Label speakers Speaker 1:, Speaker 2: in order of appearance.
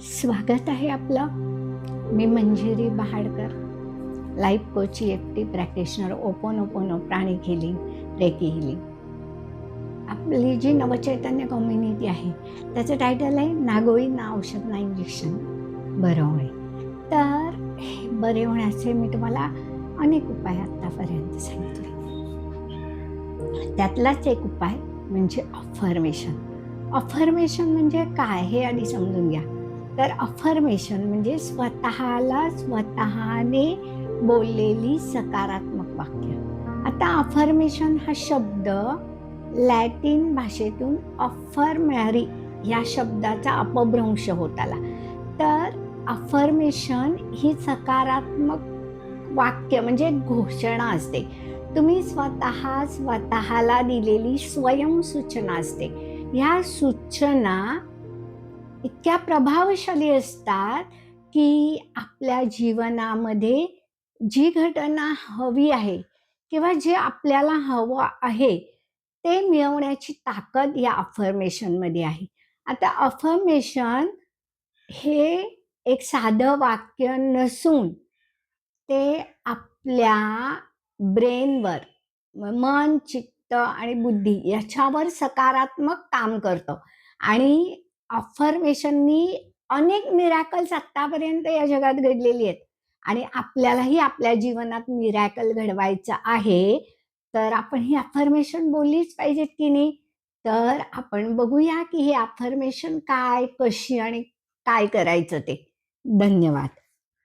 Speaker 1: स्वागत आहे आपलं. मी Manjiri Bahadkar, life coach, EFT practitioner, hooponopono, pranic healing, reiki healing. आपली जी नवचैतन्य कम्युनिटी आहे त्याचं टायटल आहे ना गोळी ना औषध ना इंजेक्शन, बरं होणे. तर हे बरे होण्याचे मी तुम्हाला अनेक उपाय आत्तापर्यंत सांगितले. त्यातलाच एक उपाय म्हणजे अफर्मेशन. अफर्मेशन म्हणजे काय हे आधी समजून घ्या. तर अफर्मेशन म्हणजे स्वतःने बोललेली सकारात्मक वाक्य. आता अफर्मेशन हा शब्द लॅटिन भाषेतून अफर्मॅरी या शब्दाचा अपभ्रंश होत आला. तर अफर्मेशन ही सकारात्मक वाक्य म्हणजे घोषणा असते. तुम्ही स्वतःला दिलेली स्वयंसूचना असते. ह्या सूचना इतक्या प्रभावशाली असतात की आपल्या जीवनामध्ये जी घटना हवी आहे किंवा जे आपल्याला हवं आहे ते मिळवण्याची ताकद या अफर्मेशनमध्ये आहे. आता अफर्मेशन हे एक साधं वाक्य नसून ते आपल्या ब्रेनवर, मन, चित्त आणि बुद्धी याच्यावर सकारात्मक काम करतं. आणि अफर्मेशननी अनेक मिरॅकल्स आत्तापर्यंत या जगात घडलेली आहेत आणि आपल्यालाही आपल्या जीवनात मिरॅकल घडवायचं आहे. तर आपण ही अफर्मेशन बोललीच पाहिजेत की नाही? तर आपण बघूया की हे अफर्मेशन काय, कशी आणि काय करायचं ते. धन्यवाद.